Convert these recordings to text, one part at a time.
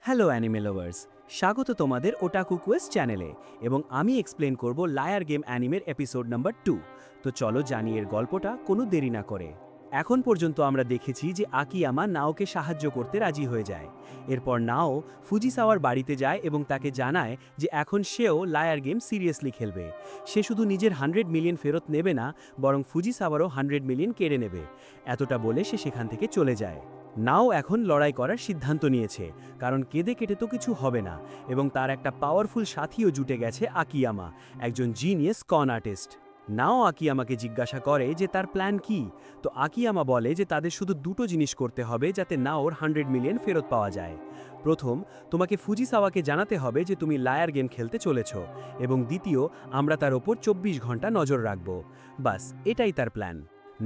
Hello anime lovers, স্বাগত তোমাদের ওটাকু Quest চ্যানেলে। এবং আমি এক্সপ্লেন করব লায়ার গেম অ্যানিমের এপিসোড নাম্বার 2। তো চলো জানি এর গল্পটা কোনো দেরি না করে। এখন পর্যন্ত আমরা দেখেছি যে আকিয়ামা নাওকে সাহায্য করতে রাজি হয়ে যায়। এরপর নাও ফুজিসাওয়ার বাড়িতে যায় এবং তাকে জানায় যে এখন সেও লায়ার গেম সিরিয়াসলি খেলবে। সে শুধু নিজের 100 মিলিয়ন ফেরত নেবে না, বরং ফুজিসাওয়ারও 100 মিলিয়ন কেড়ে নেবে। এতটা বলে সে সেখান থেকে চলে যায়। নাও এখন লড়াই করার সিদ্ধান্ত নিয়েছে, কারণ কেঁদে কেটে তো কিছু হবে না, এবং তার একটা পাওয়ারফুল সাথীও জুটে গেছে, আকিয়ামা, একজন জিনিয়াস কন আর্টিস্ট। নাও আকিয়ামাকে জিজ্ঞাসা করে যে তার প্ল্যান কি। তো আকিয়ামা বলে যে তাদের শুধু দুটো জিনিস করতে হবে যাতে নাওর 100 মিলিয়ন ফেরত পাওয়া যায়। প্রথম, তোমাকে ফুজিসাওয়াকে জানাতে হবে যে তুমি লায়ার গেম খেলতে চলেছ, এবং দ্বিতীয়, আমরা তার ওপর 24 ঘন্টা নজর রাখব। বাস, এটাই তার প্ল্যান।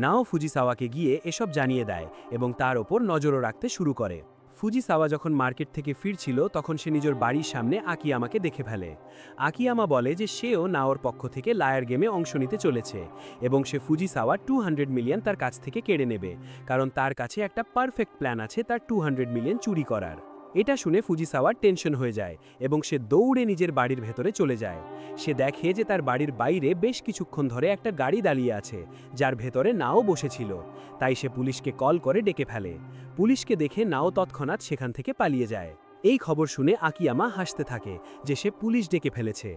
নাও ফুজিসাওয়াকে গিয়ে এসব জানিয়ে দেয় এবং তার ওপর নজরও রাখতে শুরু করে। ফুজিসাওয়া যখন মার্কেট থেকে ফিরছিল তখন সে নিজের বাড়ির সামনে আকিয়ামাকে দেখে ফেলে। আকিয়ামা বলে যে সেও নাওর পক্ষ থেকে লায়ার গেমে অংশ নিতে চলেছে, এবং সে ফুজিসাওয়া 200 মিলিয়ন তার কাছ থেকে কেড়ে নেবে, কারণ তার কাছে একটা পারফেক্ট প্ল্যান আছে তার 200 মিলিয়ন চুরি করার। এটা শুনে ফুজিসাওয়ার টেনশন হয়ে যায় এবং সে দৌড়ে নিজের বাড়ির ভেতরে চলে যায়। সে দেখে যে তার বাড়ির বাইরে বেশ কিছুক্ষণ ধরে একটা গাড়ি দাঁড়িয়ে আছে, যার ভেতরে নাও বসেছিল। তাই সে পুলিশকে কল করে ডেকে ফেলে। পুলিশকে দেখে নাও তৎক্ষণাৎ সেখান থেকে পালিয়ে যায়। এই খবর শুনে আকিয়ামা হাসতে থাকে যে সে পুলিশ ডেকে ফেলেছে।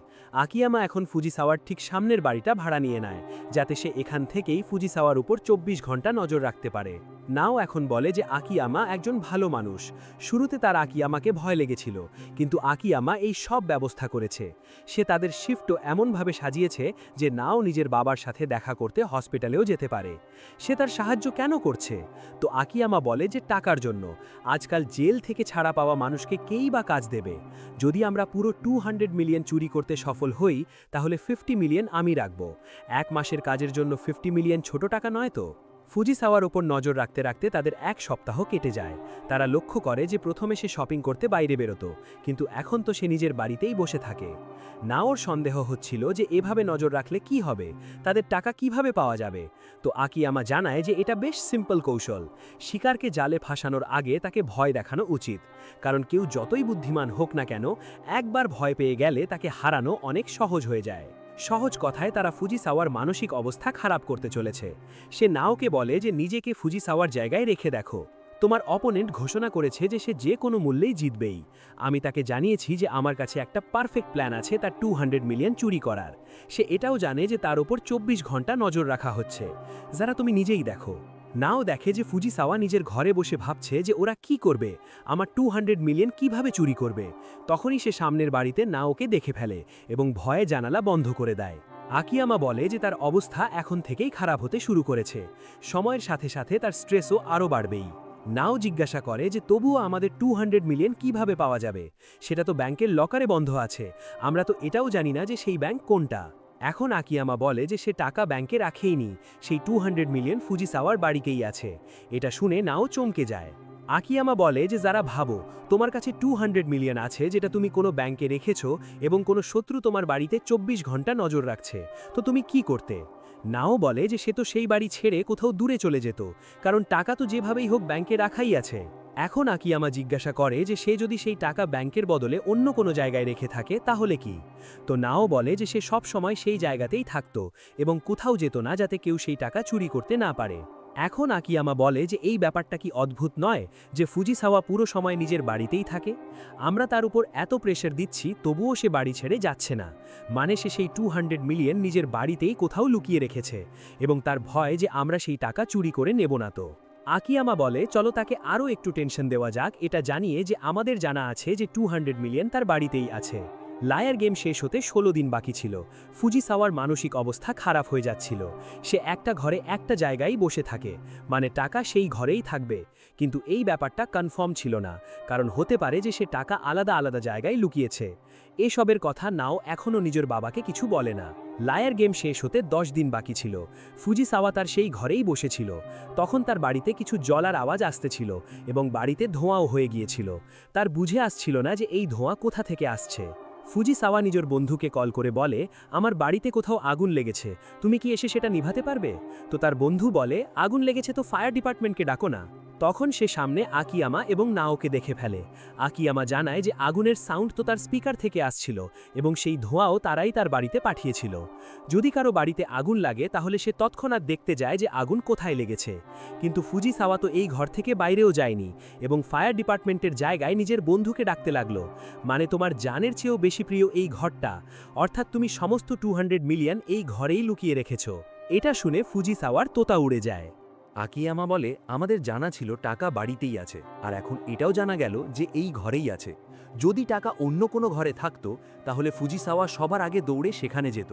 আকিয়ামা এখন ফুজিসাওয়ার ঠিক সামনের বাড়িটা ভাড়া নিয়ে নেয়, যাতে সে এখান থেকেই ফুজিসাওয়ার উপর 24 ঘন্টা নজর রাখতে পারে। নাও এখন বলে যে আকিয়ামা একজন ভালো মানুষ। শুরুতে তার আকিয়ামাকে ভয় লেগেছিল, কিন্তু আকিয়ামা এই সব ব্যবস্থা করেছে। সে তাদের শিফটও এমনভাবে সাজিয়েছে যে নাও নিজের বাবার সাথে দেখা করতে হসপিটালেও যেতে পারে। সে তার সাহায্য কেন করছে? তো আকিয়ামা বলে যে টাকার জন্য। আজকাল জেল থেকে ছাড়া পাওয়া মানুষকে কেই বা কাজ দেবে? যদি আমরা পুরো 200 মিলিয়ন চুরি করতে সফল হই, তাহলে 50 মিলিয়ন আমি রাখব। এক মাসের কাজের জন্য 50 মিলিয়ন ছোট টাকা নয় তো? ফুজিসাওয়ার ওপর নজর রাখতে রাখতে তাদের এক সপ্তাহ কেটে যায়। তারা লক্ষ্য করে যে প্রথমে সে শপিং করতে বাইরে বেরোতো, কিন্তু এখন তো সে নিজের বাড়িতেই বসে থাকে। নাওর সন্দেহ হচ্ছিল যে এভাবে নজর রাখলে কি হবে, তাদের টাকা কিভাবে পাওয়া যাবে। তো আকিয়ামা জানায় যে এটা বেশ সিম্পল কৌশল। শিকারকে জালে ফাঁসানোর আগে তাকে ভয় দেখানো উচিত, কারণ কেউ যতই বুদ্ধিমান হোক না কেন, একবার ভয় পেয়ে গেলে তাকে হারানো অনেক সহজ হয়ে যায়। সহজ কথায় তারা ফুজিসাওয়ার মানসিক অবস্থা খারাপ করতে চলেছে। সে নাওকে বলে যে নিজেকে ফুজিসাওয়ার জায়গায় রেখে দেখো। তোমার অপোনেন্ট ঘোষণা করেছে যে সে যে কোনো মূল্যেই জিতবেই। আমি তাকে জানিয়েছি যে আমার কাছে একটা পারফেক্ট প্ল্যান আছে তার 200 মিলিয়ন চুরি করার। সে এটাও জানে যে তার উপর 24 ঘন্টা নজর রাখা হচ্ছে। যারা তুমি নিজেই দেখো। নাও দেখে যে ফুজিসাওয়া নিজের ঘরে বসে ভাবছে যে ওরা কি করবে, আমার 200 মিলিয়ন কিভাবে চুরি করবে। তখনই সে সামনের বাড়িতে নাওকে দেখে ফেলে এবং ভয়ে জানালা বন্ধ করে দেয়। আকিয়ামা বলে যে তার অবস্থা এখন থেকেই খারাপ হতে শুরু করেছে। সময়ের সাথে সাথে তার স্ট্রেসও আরও বাড়বেই। নাও জিজ্ঞাসা করে যে তবুও আমাদের 200 মিলিয়ন কিভাবে পাওয়া যাবে? সেটা তো ব্যাংকের লকারে বন্ধ আছে। আমরা তো এটাও জানি না যে সেই ব্যাংক কোনটা। এখন আকিয়ামা বলে যে সে টাকা ব্যাংকে রাখেইনি, সেই 200 মিলিয়ন ফুজিসাওয়ার বাড়িতেই আছে। এটা শুনে নাও চমকে যায়। আকিয়ামা বলে যে যারা ভাবো তোমার কাছে 200 মিলিয়ন আছে যেটা তুমি কোনো ব্যাংকে রেখেছো, এবং কোনো শত্রু তোমার বাড়িতে 24 ঘন্টা নজর রাখছে, তো তুমি কি করতে? নাও বলে যে সে তো সেই বাড়ি ছেড়ে কোথাও দূরে চলে যেত, কারণ টাকা তো যেভাবেই হোক ব্যাংকে রাখাই আছে। এখন আকিয়ামা জিজ্ঞাসা করে যে সে যদি সেই টাকা ব্যাংকের বদলে অন্য কোনো জায়গায় রেখে থাকে তাহলে কি? তো নাও বলে যে সে সব সময় সেই জায়গাতেই থাকতো এবং কোথাও যেত না যাতে কেউ সেই টাকা চুরি করতে না পারে। এখন আকিয়ামা বলে যে এই ব্যাপারটা কি অদ্ভুত নয় যে ফুজিসাওয়া পুরো সময় নিজের বাড়িতেই থাকে? আমরা তার উপর এত প্রেশার দিচ্ছি তবুও সে বাড়ি ছেড়ে যাচ্ছে না। মানে সে সেই 200 মিলিয়ন নিজের বাড়িতেই কোথাও লুকিয়ে রেখেছে, এবং তার ভয় যে আমরা সেই টাকা চুরি করে নেব না তো। আকিয়ামা বলে চলো তাকে আরও একটু টেনশন দেওয়া যাক, এটা জানিয়ে যে আমাদের জানা আছে যে 200 মিলিয়ন তার বাড়িতেই আছে। লায়ার গেম শেষ হতে 16 দিন বাকি ছিল। ফুজিসাওয়ার মানসিক অবস্থা খারাপ হয়ে যাচ্ছিল। সে একটা ঘরে একটা জায়গায় বসে থাকে, মানে টাকা সেই ঘরেই থাকবে। কিন্তু এই ব্যাপারটা কনফার্ম ছিল না, কারণ হতে পারে যে সে টাকা আলাদা আলাদা জায়গায় লুকিয়েছে। এসবের কথা নাও এখনও নিজের বাবাকে কিছু বলে না। লায়ার গেম শেষ হতে 10 দিন বাকি ছিল। ফুজিসাওয়া তার সেই ঘরেই বসেছিল। তখন তার বাড়িতে কিছু জ্বলার আওয়াজ আসতেছিল এবং বাড়িতে ধোঁয়াও হয়ে গিয়েছিল। তার বুঝে আসছিল না যে এই ধোঁয়া কোথা থেকে আসছে। ফুজিসাওয়া নিজের বন্ধুকে কল করে বলে, আমার বাড়িতে কোথাও আগুন লেগেছে, তুমি কি এসে সেটা নিভাতে পারবে? তো তার বন্ধু বলে, আগুন লেগেছে তো ফায়ার ডিপার্টমেন্টকে ডাকো না। তখন সে সামনে আকিয়ামা এবং নাওকে দেখে ফেলে। আকিয়ামা জানায় যে আগুনের সাউন্ড তো তার স্পিকার থেকে আসছিল এবং সেই ধোঁয়াও তারাই তার বাড়িতে পাঠিয়েছিল। যদি কারো বাড়িতে আগুন লাগে তাহলে সে তৎক্ষণাৎ দেখতে যায় যে আগুন কোথায় লেগেছে। কিন্তু ফুজিসাওয়া তো এই ঘর থেকে বাইরেও যায়নি এবং ফায়ার ডিপার্টমেন্টের জায়গায় নিজের বন্ধুকে ডাকতে লাগলো। মানে তোমার জানের চেয়েও বেশি প্রিয় এই ঘরটা, অর্থাৎ তুমি সমস্ত 200 মিলিয়ন এই ঘরেই লুকিয়ে রেখেছ। এটা শুনে ফুজিসাওয়ার তোতা উড়ে যায়। আকিয়ামা বলে, আমাদের জানা ছিল টাকা বাড়িতেই আছে, আর এখন এটাও জানা গেল যে এই ঘরেই আছে। যদি টাকা অন্য কোনো ঘরে থাকতো তাহলে ফুজিসাওয়া সবার আগে দৌড়ে সেখানে যেত।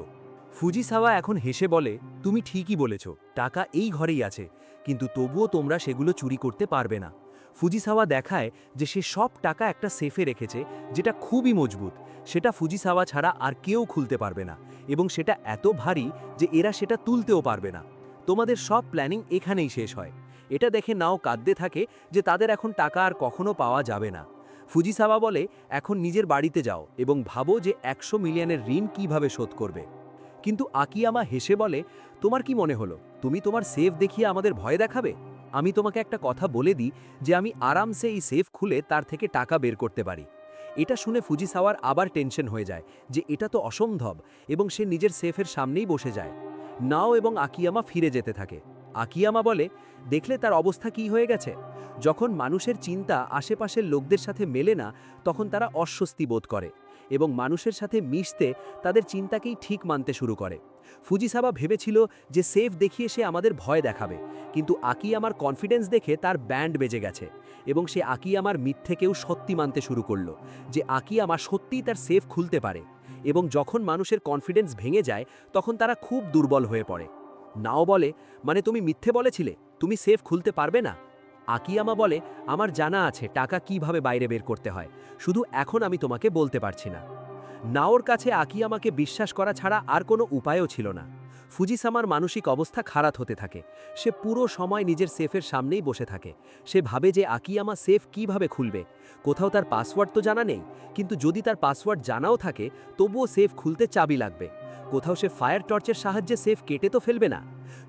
ফুজিসাওয়া এখন হেসে বলে, তুমি ঠিকই বলেছ, টাকা এই ঘরেই আছে, কিন্তু তবুও তোমরা সেগুলো চুরি করতে পারবে না। ফুজিসাওয়া দেখায় যে সে সব টাকা একটা সেফে রেখেছে, যেটা খুবই মজবুত। সেটা ফুজিসাওয়া ছাড়া আর কেউ খুলতে পারবে না, এবং সেটা এত ভারী যে এরা সেটা তুলতেও পারবে না। তোমাদের সব প্ল্যানিং এখানেই শেষ হয়। এটা দেখে নাও কাঁদতে থাকে যে তাদের এখন টাকা আর কখনো পাওয়া যাবে না। ফুজিসাওয়া বলে, এখন নিজের বাড়িতে যাও এবং ভাবো যে 100 মিলিয়নের ঋণ কিভাবে শোধ করবে। কিন্তু আকিয়ামা হেসে বলে, তোমার কি মনে হলো তুমি তোমার সেফ দেখিয়ে আমাদের ভয় দেখাবে? আমি তোমাকে একটা কথা বলে দিই যে আমি আরামসে এই সেফ খুলে তার থেকে টাকা বের করতে পারি। এটা শুনে ফুজিসাওয়ার আবার টেনশন হয়ে যায় যে এটা তো অসম্ভব, এবং সে নিজের সেফের সামনেই বসে যায়। নাও এবং আকিয়ামা ফিরে যেতে থাকে। আকিয়ামা বলে, দেখলে তার অবস্থা কি হয়ে গেছে? যখন মানুষের চিন্তা আশেপাশের লোকদের সাথে মেলে না, তখন তারা অস্বস্তি বোধ করে এবং মানুষের সাথে মিশতে তাদের চিন্তাকেই ঠিক মানতে শুরু করে। ফুজিসাওয়া ভেবেছিল যে সেফ দেখিয়ে সে আমাদের ভয় দেখাবে, কিন্তু আকিয়ামার কনফিডেন্স দেখে তার ব্যান্ড বেজে গেছে এবং সে আকিয়ামার মিথ্যেকেও সত্যি মানতে শুরু করলো যে আকিয়ামা সত্যিই তার সেফ খুলতে পারে। এবং যখন মানুষের কনফিডেন্স ভেঙে যায় তখন তারা খুব দুর্বল হয়ে পড়ে। নাও বলে, মানে তুমি মিথ্যে বলেছিলে, তুমি সেফ খুলতে পারবে না? আকিয়ামা বলে, আমার জানা আছে টাকা কিভাবে বাইরে বের করতে হয়, শুধু এখন আমি তোমাকে বলতে পারছি না। নাওর কাছে আকিয়ামাকে বিশ্বাস করা ছাড়া আর কোনো উপায়ও ছিল না। ফুজিসামার মানসিক অবস্থা খারাপ হতে থাকে। সে পুরো সময় নিজের সেফের সামনেই বসে থাকে। সে ভাবে যে আকিয়ামা সেফ কিভাবে খুলবে। কোথাও তার পাসওয়ার্ড তো জানা নেই, কিন্তু যদি তার পাসওয়ার্ড জানাও থাকে তবুও সেফ খুলতে চাবি লাগবে। কোথাও সে ফায়ার টর্চের সাহায্যে সেফ কেটে তো ফেলবে না।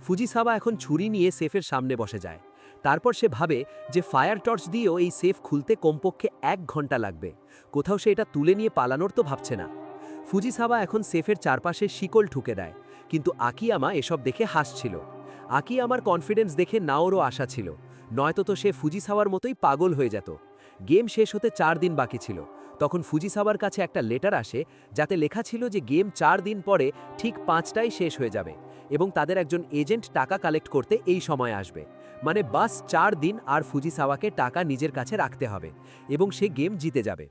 ফুজিসাওয়া এখন ছুরি নিয়ে সেফের সামনে বসে যায়। তারপর সে ভাবে যে ফায়ার টর্চ দিয়েও এই সেফ খুলতে কমপক্ষে 1 ঘন্টা লাগবে। কোথাও সে এটা তুলে নিয়ে পালানোর তো ভাবছে না। ফুজিসাওয়া এখন সেফের চারপাশে শিকল ঠুকে দেয়, কিন্তু আকিয়ামা এসব দেখে হাসছিল। আকিয়ামার কনফিডেন্স দেখে নাওরও আশা ছিল, নয়তো তো সে ফুজিসাওয়ার মতোই পাগল হয়ে যেত। গেম শেষ হতে 4 দিন বাকি ছিল। তখন ফুজিসাওয়ার কাছে একটা লেটার আসে, যাতে লেখা ছিল যে গেম 4 দিন পরে ঠিক 5টায় শেষ হয়ে যাবে এবং তাদের একজন এজেন্ট টাকা কালেক্ট করতে এই সময় আসবে। মানে বাস 4 দিন আর ফুজিসাওয়াকে টাকা নিজের কাছে রাখতে হবে এবং সে গেম জিতে যাবে।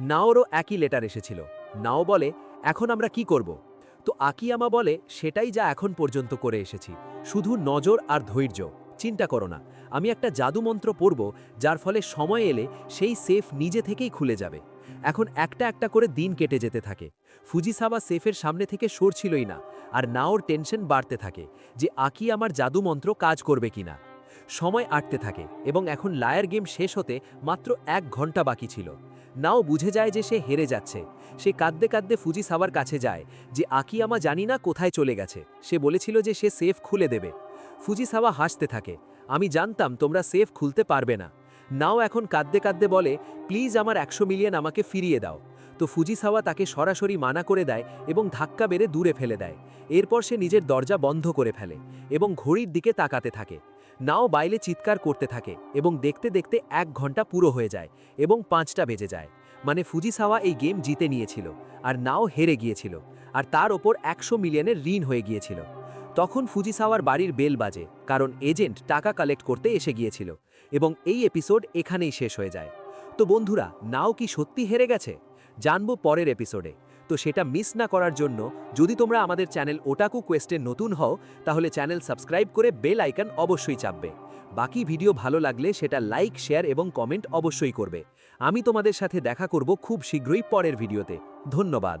নাওরও একই লেটার এসেছিল। নাও বলে, এখন আমরা কি করব? তো আকিয়ামা বলে, সেটাই যা এখন পর্যন্ত করে এসেছি, শুধু নজর আর ধৈর্য। চিন্তা করো না, আমি একটা জাদুমন্ত্র পড়ব যার ফলে সময় এলে সেই সেফ নিজে থেকেই খুলে যাবে। এখন একটা একটা করে দিন কেটে যেতে থাকে। ফুজিসাওয়া সেফের সামনে থেকে সরছিলই না, আর নাওর টেনশন বাড়তে থাকে যে আকিয়ামার জাদুমন্ত্র কাজ করবে কিনা। সময় আটতে থাকে এবং এখন লায়ার গেম শেষ হতে মাত্র 1 ঘন্টা বাকি ছিল। নাও বুঝে যায় যে সে হেরে যাচ্ছে। সে কাঁদতে কাঁদতে ফুজিসাওয়ার কাছে যায় যে আকিয়ামা জানি না কোথায় চলে গেছে, সে বলেছিল যে সে সেফ খুলে দেবে। ফুজিসাওয়া হাসতে থাকে, আমি জানতাম তোমরা সেফ খুলতে পারবে না। নাও এখন কাঁদতে কাঁদতে বলে, প্লিজ আমার 100 মিলিয়ন আমাকে ফিরিয়ে দাও। তো ফুজিসাওয়া তাকে সরাসরি মানা করে দেয় এবং ধাক্কা বেড়ে দূরে ফেলে দেয়। এরপর সে নিজের দরজা বন্ধ করে ফেলে এবং ঘড়ির দিকে তাকাতে থাকে। নাও বাইরে চিৎকার করতে থাকে এবং দেখতে দেখতে 1 ঘন্টা পুরো হয়ে যায় এবং 5টা বেজে যায়। মানে ফুজিসাওয়া এই গেম জিতে নিয়েছিল আর নাও হেরে গিয়েছিল, আর তার ওপর 100 মিলিয়নের ঋণ হয়ে গিয়েছিল। তখন ফুজিসাওয়ার বাড়ির বেল বাজে, কারণ এজেন্ট টাকা কালেক্ট করতে এসে গিয়েছিল, এবং এই এপিসোড এখানেই শেষ হয়ে যায়। তো বন্ধুরা, নাও কি সত্যি হেরে গেছে? জানবো পরের এপিসোডে। তো সেটা মিস না করার জন্য যদি তোমরা আমাদের চ্যানেল ওটাকু কোয়েস্টে নতুন হও, তাহলে চ্যানেল সাবস্ক্রাইব করে বেল আইকন অবশ্যই চাপবে। বাকি ভিডিও ভালো লাগলে সেটা লাইক, শেয়ার এবং কমেন্ট অবশ্যই করবে। আমি তোমাদের সাথে দেখা করব খুব শীঘ্রই পরের ভিডিওতে। ধন্যবাদ।